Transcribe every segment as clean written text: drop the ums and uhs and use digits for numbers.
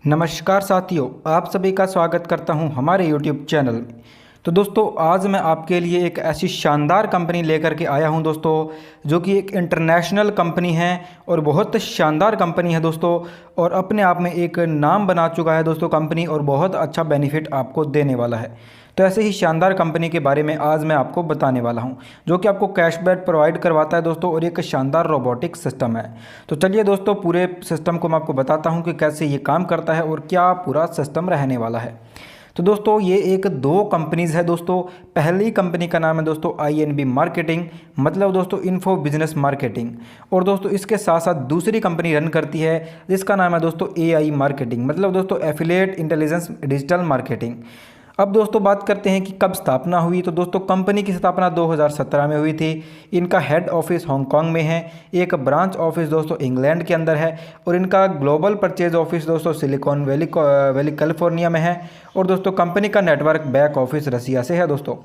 नमस्कार साथियों, आप सभी का स्वागत करता हूं हमारे YouTube चैनल में। तो दोस्तों, आज मैं आपके लिए एक ऐसी शानदार कंपनी लेकर के आया हूं दोस्तों, जो कि एक इंटरनेशनल कंपनी है और बहुत शानदार कंपनी है दोस्तों, और अपने आप में एक नाम बना चुका है दोस्तों कंपनी, और बहुत अच्छा बेनिफिट आपको देने वाला है। तो ऐसे ही शानदार कंपनी के बारे में आज मैं आपको बताने वाला हूं, जो कि आपको कैशबैक प्रोवाइड करवाता है दोस्तों, और एक शानदार रोबोटिक सिस्टम है। तो चलिए दोस्तों, पूरे सिस्टम को मैं आपको बताता हूं कि कैसे ये काम करता है और क्या पूरा सिस्टम रहने वाला है। तो दोस्तों, ये एक दो कंपनीज़ है दोस्तों। पहली कंपनी का नाम है दोस्तों INB मार्केटिंग, मतलब दोस्तों इन्फो बिजनेस मार्केटिंग। और दोस्तों इसके साथ साथ दूसरी कंपनी रन करती है जिसका नाम है दोस्तों AI मार्केटिंग, मतलब दोस्तों एफिलिएट इंटेलिजेंस डिजिटल मार्केटिंग। अब दोस्तों बात करते हैं कि कब स्थापना हुई। तो दोस्तों कंपनी की स्थापना 2017 में हुई थी। इनका हेड ऑफिस हांगकांग में है, एक ब्रांच ऑफिस दोस्तों इंग्लैंड के अंदर है, और इनका ग्लोबल परचेज ऑफिस दोस्तों सिलिकॉन वैली कैलिफोर्निया में है। और दोस्तों कंपनी का नेटवर्क बैक ऑफिस रसिया से है दोस्तों।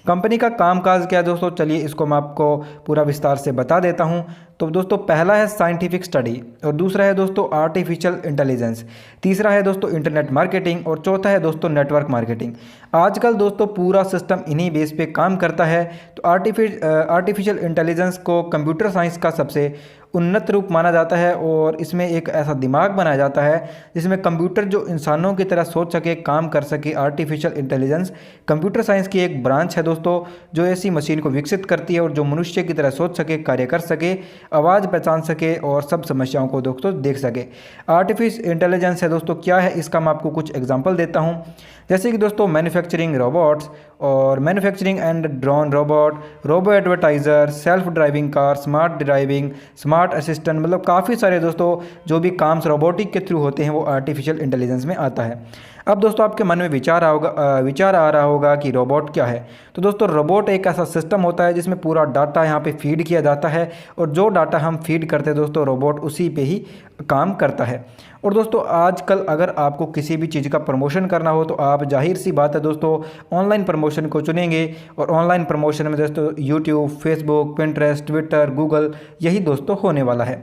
कंपनी का कामकाज क्या है दोस्तों, चलिए इसको मैं आपको पूरा विस्तार से बता देता हूँ। तो दोस्तों पहला है साइंटिफिक स्टडी, और दूसरा है दोस्तों आर्टिफिशियल इंटेलिजेंस, तीसरा है दोस्तों इंटरनेट मार्केटिंग, और चौथा है दोस्तों नेटवर्क मार्केटिंग। आजकल दोस्तों पूरा सिस्टम इन्हीं बेस पे काम करता है। तो आर्टिफिशियल इंटेलिजेंस को कंप्यूटर साइंस का सबसे उन्नत रूप माना जाता है, और इसमें एक ऐसा दिमाग बनाया जाता है जिसमें कंप्यूटर जो इंसानों की तरह सोच सके, काम कर सके। आर्टिफिशियल इंटेलिजेंस कंप्यूटर साइंस की एक ब्रांच है दोस्तों, जो ऐसी मशीन को विकसित करती है और जो मनुष्य की तरह सोच सके, कार्य कर सके, आवाज़ पहचान सके और सब समस्याओं को दोस्तों देख सके। आर्टिफिशियल इंटेलिजेंस है दोस्तों क्या है, इसका मैं आपको कुछ एग्जाम्पल देता हूँ। जैसे कि दोस्तों मैन्युफैक्चरिंग रोबोट्स, और manufacturing and drone robot, robo advertiser, self driving car, smart driving, smart assistant, मतलब काफ़ी सारे दोस्तों जो भी काम रोबोटिक के थ्रू होते हैं वो आर्टिफिशियल इंटेलिजेंस में आता है। अब दोस्तों आपके मन में विचार आ रहा होगा कि रोबोट क्या है। तो दोस्तों रोबोट एक ऐसा सिस्टम होता है जिसमें पूरा डाटा यहाँ पे फीड किया जाता है, और जो डाटा हम फीड करते हैं दोस्तों, रोबोट उसी पे ही काम करता है। और दोस्तों आजकल अगर आपको किसी भी चीज़ का प्रमोशन करना हो तो आप जाहिर सी बात है दोस्तों ऑनलाइन प्रमोशन को चुनेंगे, और ऑनलाइन प्रमोशन में दोस्तों YouTube, Facebook, Pinterest, Twitter, Google, यही दोस्तों होने वाला है।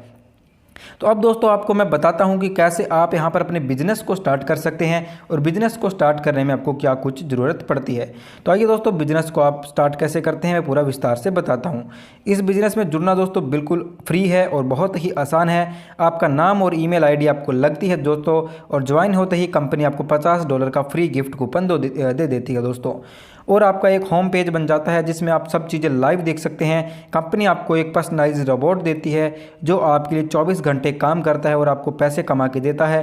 तो अब दोस्तों आपको मैं बताता हूं कि कैसे आप यहां पर अपने बिजनेस को स्टार्ट कर सकते हैं, और बिजनेस को स्टार्ट करने में आपको क्या कुछ ज़रूरत पड़ती है। तो आइए दोस्तों, बिजनेस को आप स्टार्ट कैसे करते हैं मैं पूरा विस्तार से बताता हूं। इस बिजनेस में जुड़ना दोस्तों बिल्कुल फ्री है और बहुत ही आसान है। आपका नाम और ईमेल आईडी आपको लगती है दोस्तों, और ज्वाइन होते ही कंपनी आपको $50 का फ्री गिफ्ट कूपन दे देती है दोस्तों। और आपका एक होम पेज बन जाता है जिसमें आप सब चीज़ें लाइव देख सकते हैं। कंपनी आपको एक पर्सनलाइज्ड रोबोट देती है जो आपके लिए 24 घंटे काम करता है और आपको पैसे कमा के देता है।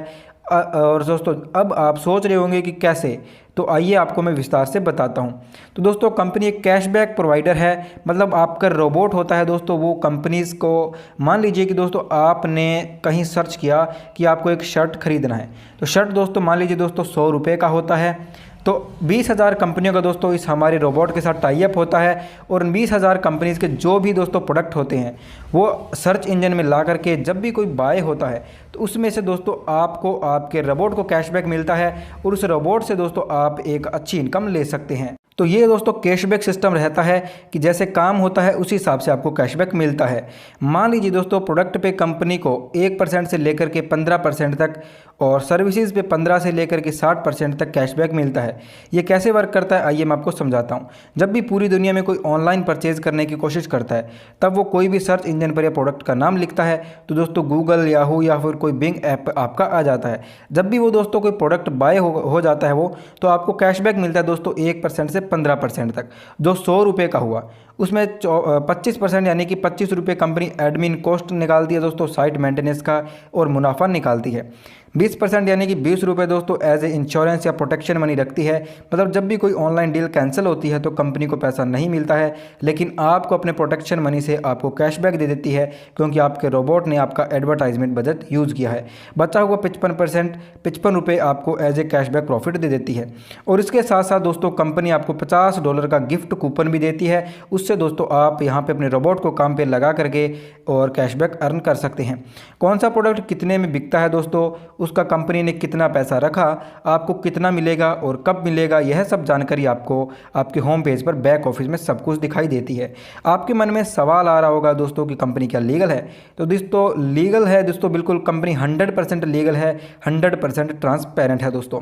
और दोस्तों अब आप सोच रहे होंगे कि कैसे, तो आइए आपको मैं विस्तार से बताता हूं। तो दोस्तों कंपनी एक कैशबैक प्रोवाइडर है, मतलब आपका रोबोट होता है दोस्तों वो कंपनीज़ को, मान लीजिए कि दोस्तों आपने कहीं सर्च किया कि आपको एक शर्ट खरीदना है, तो शर्ट दोस्तों मान लीजिए दोस्तों 100 रुपये का होता है। तो 20,000 कंपनियों का दोस्तों इस हमारे रोबोट के साथ टाई अप होता है, और उन 20,000 कंपनीज़ के जो भी दोस्तों प्रोडक्ट होते हैं वो सर्च इंजन में ला करके जब भी कोई बाय होता है तो उसमें से दोस्तों आपको आपके रोबोट को कैशबैक मिलता है, और उस रोबोट से दोस्तों आप एक अच्छी इनकम ले सकते हैं। तो ये दोस्तों कैशबैक सिस्टम रहता है कि जैसे काम होता है उसी हिसाब से आपको कैशबैक मिलता है। मान लीजिए दोस्तों प्रोडक्ट पे कंपनी को 1% से लेकर के 15% तक, और सर्विसेज पे 15 से लेकर के 60% तक कैशबैक मिलता है। ये कैसे वर्क करता है आइए मैं आपको समझाता हूँ। जब भी पूरी दुनिया में कोई ऑनलाइन परचेज करने की कोशिश करता है, तब वो कोई भी सर्च इंजन पर या प्रोडक्ट का नाम लिखता है तो दोस्तों गूगल, याहू या फिर कोई बिंग ऐप आपका आ जाता है। जब भी वो दोस्तों कोई प्रोडक्ट बाय हो जाता है वो, तो आपको कैशबैक मिलता है दोस्तों 1% से 15% तक। जो 100 रुपये का हुआ उसमें 25% यानी कि 25 रुपये कंपनी एडमिन कॉस्ट निकालती है दोस्तों, साइट मेंटेनेंस का, और मुनाफा निकालती है। 20% यानी कि 20 रुपये दोस्तों एज ए इंश्योरेंस या प्रोटेक्शन मनी रखती है, मतलब जब भी कोई ऑनलाइन डील कैंसिल होती है तो कंपनी को पैसा नहीं मिलता है, लेकिन आपको अपने प्रोटेक्शन मनी से आपको कैशबैक दे देती है, क्योंकि आपके रोबोट ने आपका एडवर्टाइजमेंट बजट यूज़ किया है। बचा हुआ 55 रुपये आपको एज ए कैशबैक प्रॉफिट दे देती है। और इसके साथ साथ दोस्तों कंपनी आपको $50 का गिफ्ट कूपन भी देती है। उससे दोस्तों आप यहाँ पे अपने रोबोट को काम पे लगा करके और कैशबैक अर्न कर सकते हैं। कौन सा प्रोडक्ट कितने में बिकता है दोस्तों, उसका कंपनी ने कितना पैसा रखा, आपको कितना मिलेगा और कब मिलेगा, यह सब जानकारी आपको आपके होम पेज पर बैक ऑफिस में सब कुछ दिखाई देती है। आपके मन में सवाल आ रहा होगा दोस्तों कि कंपनी क्या लीगल है? तो दोस्तों लीगल है दोस्तों, बिल्कुल कंपनी 100% लीगल है, 100% ट्रांसपेरेंट है दोस्तों।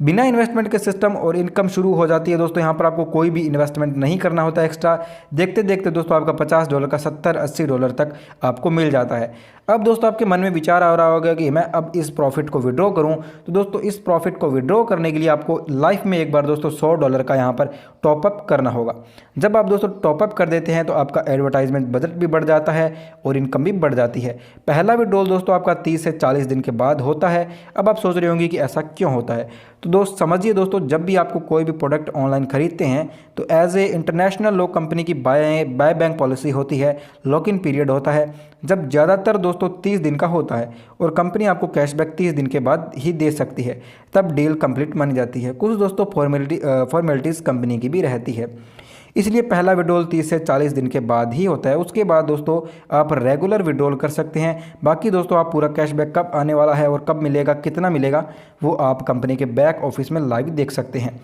बिना इन्वेस्टमेंट के सिस्टम और इनकम शुरू हो जाती है दोस्तों। यहाँ पर आपको कोई भी इन्वेस्टमेंट नहीं करना होता एक्स्ट्रा। देखते देखते दोस्तों आपका $50 का $70-80 तक आपको मिल जाता है। अब दोस्तों आपके मन में विचार आ रहा होगा कि मैं अब इस प्रॉफिट को विड्रॉ करूं, तो दोस्तों इस प्रॉफिट को विड्रॉ करने के लिए आपको लाइफ में एक बार दोस्तों $100 का यहाँ पर टॉपअप करना होगा। जब आप दोस्तों टॉपअप कर देते हैं तो आपका एडवर्टाइजमेंट बजट भी बढ़ जाता है और इनकम भी बढ़ जाती है। पहला विड्रॉल दोस्तों आपका 30 से 40 दिन के बाद होता है। अब आप सोच रहे होंगे कि ऐसा क्यों होता है, तो दोस्त समझिए दोस्तों, जब भी आपको कोई भी प्रोडक्ट ऑनलाइन खरीदते हैं तो as a international law company की बाय बैंक पॉलिसी होती है, लॉक इन पीरियड होता है, जब ज़्यादातर दोस्तों 30 दिन का होता है और कंपनी आपको कैशबैक 30 दिन के बाद ही दे सकती है, तब डील कंप्लीट मानी जाती है। कुछ दोस्तों फॉर्मेलिटीज़ कंपनी की भी रहती है, इसलिए पहला विड्रॉल 30 से 40 दिन के बाद ही होता है। उसके बाद दोस्तों आप रेगुलर विड्रॉल कर सकते हैं। बाकी दोस्तों आप पूरा कैशबैक कब आने वाला है और कब मिलेगा, कितना मिलेगा, वो आप कंपनी के बैक ऑफिस में लाइव देख सकते हैं।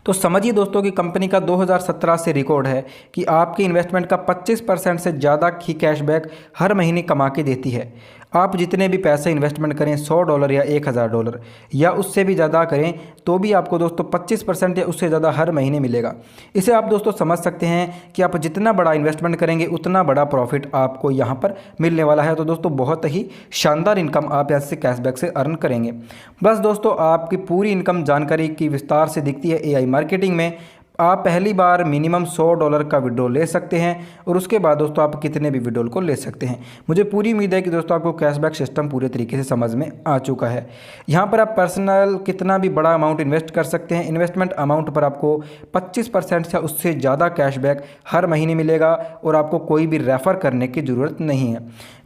तो समझिए दोस्तों कि कंपनी का 2017 से रिकॉर्ड है कि आपके इन्वेस्टमेंट का 25% से ज़्यादा ही कैशबैक हर महीने कमा के देती है। आप जितने भी पैसे इन्वेस्टमेंट करें, $100 या $1000 या उससे भी ज़्यादा करें, तो भी आपको दोस्तों 25% या उससे ज़्यादा हर महीने मिलेगा। इसे आप दोस्तों समझ सकते हैं कि आप जितना बड़ा इन्वेस्टमेंट करेंगे उतना बड़ा प्रॉफिट आपको यहाँ पर मिलने वाला है। तो दोस्तों बहुत ही शानदार इनकम आप यहाँ से कैशबैक से अर्न करेंगे। बस दोस्तों आपकी पूरी इनकम जानकारी की विस्तार से दिखती है AI मार्केटिंग में। आप पहली बार मिनिमम $100 का विड्रॉल ले सकते हैं और उसके बाद दोस्तों आप कितने भी विड्रॉल को ले सकते हैं। मुझे पूरी उम्मीद है कि दोस्तों आपको कैशबैक सिस्टम पूरे तरीके से समझ में आ चुका है। यहाँ पर आप पर्सनल कितना भी बड़ा अमाउंट इन्वेस्ट कर सकते हैं। इन्वेस्टमेंट अमाउंट पर आपको 25% या उससे ज़्यादा कैशबैक हर महीने मिलेगा और आपको कोई भी रेफ़र करने की ज़रूरत नहीं है।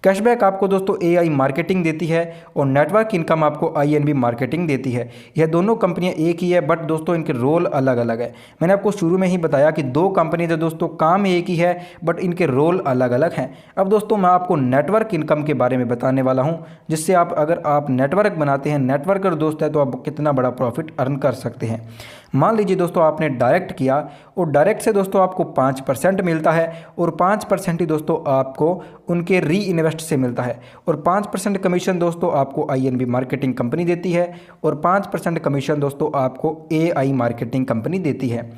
कैशबैक आपको दोस्तों AI मार्केटिंग देती है और नेटवर्क इनकम आपको INB मार्केटिंग देती है। यह दोनों कंपनियां एक ही है, बट दोस्तों इनके रोल अलग अलग है। मैंने आपको शुरू में ही बताया कि दो कंपनी जो दोस्तों काम एक ही है, बट इनके रोल अलग अलग हैं। अब दोस्तों मैं आपको नेटवर्क इनकम के बारे में बताने वाला हूं, जिससे अगर आप नेटवर्क बनाते हैं, नेटवर्कर दोस्त है, तो आप कितना बड़ा प्रॉफिट अर्न कर सकते हैं। मान लीजिए दोस्तों आपने डायरेक्ट किया और डायरेक्ट से दोस्तों आपको 5% मिलता है और 5% ही दोस्तों आपको उनके री इन्वेस्ट से मिलता है और 5% कमीशन दोस्तों आपको INB मार्केटिंग कंपनी देती है और 5% कमीशन दोस्तों आपको AI मार्केटिंग कंपनी देती है।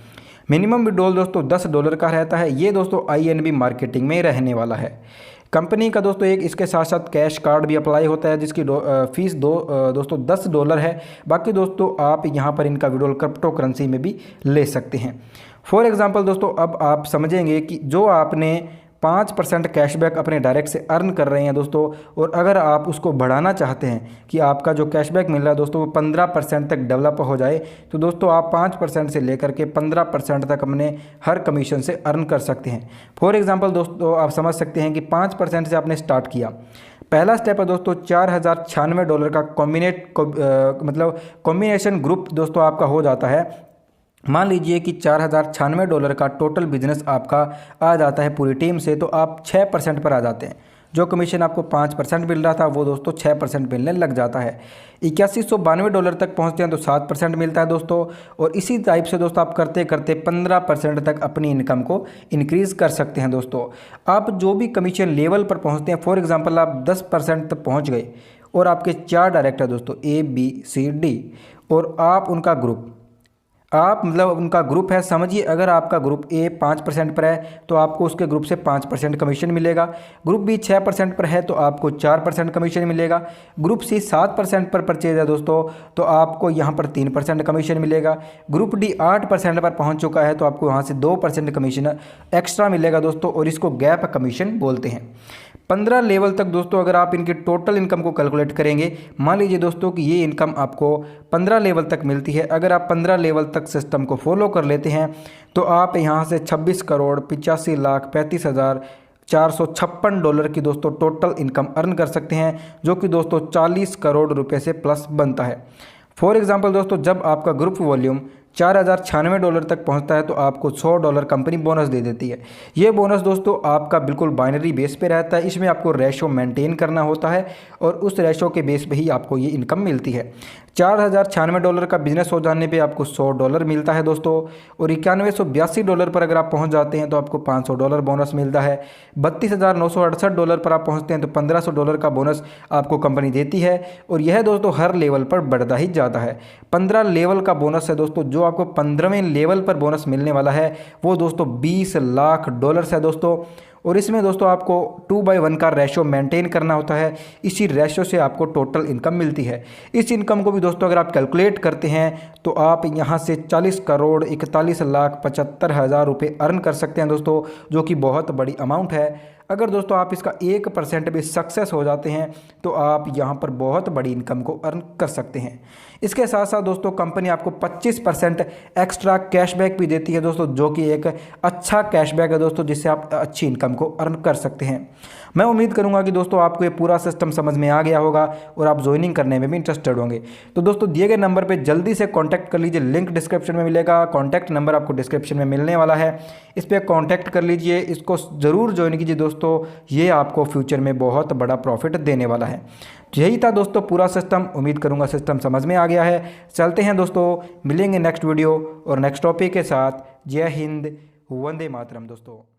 मिनिमम विड्रॉल दोस्तों $10 का रहता है। ये दोस्तों INB मार्केटिंग में रहने वाला है। कंपनी का दोस्तों एक इसके साथ साथ कैश कार्ड भी अप्लाई होता है, जिसकी फीस दोस्तों $10 है। बाकी दोस्तों आप यहाँ पर इनका विड्रॉल क्रिप्टो करेंसी में भी ले सकते हैं। फॉर एग्जांपल दोस्तों अब आप समझेंगे कि जो आपने 5% कैशबैक अपने डायरेक्ट से अर्न कर रहे हैं दोस्तों, और अगर आप उसको बढ़ाना चाहते हैं कि आपका जो कैशबैक मिल रहा है दोस्तों वो 15% तक डेवलप हो जाए, तो दोस्तों आप 5% से लेकर के 15% तक अपने हर कमीशन से अर्न कर सकते हैं। फॉर एग्जांपल दोस्तों आप समझ सकते हैं कि 5% से आपने स्टार्ट किया। पहला स्टेप है दोस्तों $4096 का कॉम्बिनेशन ग्रुप दोस्तों आपका हो जाता है। मान लीजिए कि $4096 का टोटल बिजनेस आपका आ जाता है पूरी टीम से, तो आप 6% पर आ जाते हैं। जो कमीशन आपको 5% मिल रहा था वो दोस्तों 6% मिलने लग जाता है। $8192 तक पहुंचते हैं तो 7% मिलता है दोस्तों। और इसी टाइप से दोस्तों आप करते करते 15% तक अपनी इनकम को इंक्रीज़ कर सकते हैं दोस्तों। आप जो भी कमीशन लेवल पर पहुंचते हैं, फॉर एग्जांपल आप 10% तक पहुंच गए और आपके 4 डायरेक्टर दोस्तों A B C D और आप उनका ग्रुप, आप उनका ग्रुप है, समझिए अगर आपका ग्रुप A 5% पर है तो आपको उसके ग्रुप से 5% कमीशन मिलेगा। ग्रुप B 6% पर है तो आपको 4% कमीशन मिलेगा। ग्रुप C 7% पर परचेज है दोस्तों तो आपको यहाँ पर 3% कमीशन मिलेगा। ग्रुप D 8% पर पहुँच चुका है तो आपको वहाँ से 2% कमीशन एक्स्ट्रा मिलेगा दोस्तों, और इसको गैप कमीशन बोलते हैं। 15 लेवल तक दोस्तों अगर आप इनके टोटल इनकम को कैलकुलेट करेंगे, मान लीजिए दोस्तों कि ये इनकम आपको 15 लेवल तक मिलती है। अगर आप 15 लेवल तक सिस्टम को फॉलो कर लेते हैं तो आप यहाँ से $26,85,35,456 की दोस्तों टोटल इनकम अर्न कर सकते हैं, जो कि दोस्तों 40 करोड़ रुपये से प्लस बनता है। फॉर एग्जांपल दोस्तों जब आपका ग्रुप वॉल्यूम $4096 तक पहुंचता है तो आपको $100 कंपनी बोनस दे देती है। ये बोनस दोस्तों आपका बिल्कुल बाइनरी बेस पे रहता है, इसमें आपको रेशो मेंटेन करना होता है और उस रेशो के बेस पे ही आपको ये इनकम मिलती है। $4096 का बिजनेस हो जाने पे आपको $100 मिलता है दोस्तों, और $9182 पर अगर आप पहुंच जाते हैं तो आपको $500 बोनस मिलता है। $32,968 पर आप पहुंचते हैं तो $1500 का बोनस आपको कंपनी देती है, और यह दोस्तों हर लेवल पर बढ़ता ही जाता है। 15 लेवल का बोनस है दोस्तों, जो आपको 15वें लेवल पर बोनस मिलने वाला है वो दोस्तों $20 लाख है दोस्तों। और इसमें दोस्तों आपको 2/1 का रेशो मेंटेन करना होता है, इसी रेशो से आपको टोटल इनकम मिलती है। इस इनकम को भी दोस्तों अगर आप कैलकुलेट करते हैं तो आप यहाँ से 40,41,75,000 रुपये अर्न कर सकते हैं दोस्तों, जो कि बहुत बड़ी अमाउंट है। अगर दोस्तों आप इसका 1% भी सक्सेस हो जाते हैं तो आप यहाँ पर बहुत बड़ी इनकम को अर्न कर सकते हैं। इसके साथ साथ दोस्तों कंपनी आपको 25% एक्स्ट्रा कैशबैक भी देती है दोस्तों, जो कि एक अच्छा कैशबैक है दोस्तों, जिससे आप अच्छी इनकम को अर्न कर सकते हैं। मैं उम्मीद करूंगा कि दोस्तों आपको ये पूरा सिस्टम समझ में आ गया होगा और आप ज्वाइनिंग करने में भी इंटरेस्टेड होंगे। तो दोस्तों दिए गए नंबर पे जल्दी से कांटेक्ट कर लीजिए, लिंक डिस्क्रिप्शन में मिलेगा, कांटेक्ट नंबर आपको डिस्क्रिप्शन में मिलने वाला है, इस पर कांटेक्ट कर लीजिए, इसको ज़रूर ज्वाइन कीजिए दोस्तों, ये आपको फ्यूचर में बहुत बड़ा प्रॉफिट देने वाला है। यही था दोस्तों पूरा सिस्टम, उम्मीद करूंगा सिस्टम समझ में आ गया है। चलते हैं दोस्तों, मिलेंगे नेक्स्ट वीडियो और नेक्स्ट टॉपिक के साथ। जय हिंद, वंदे मातरम दोस्तों।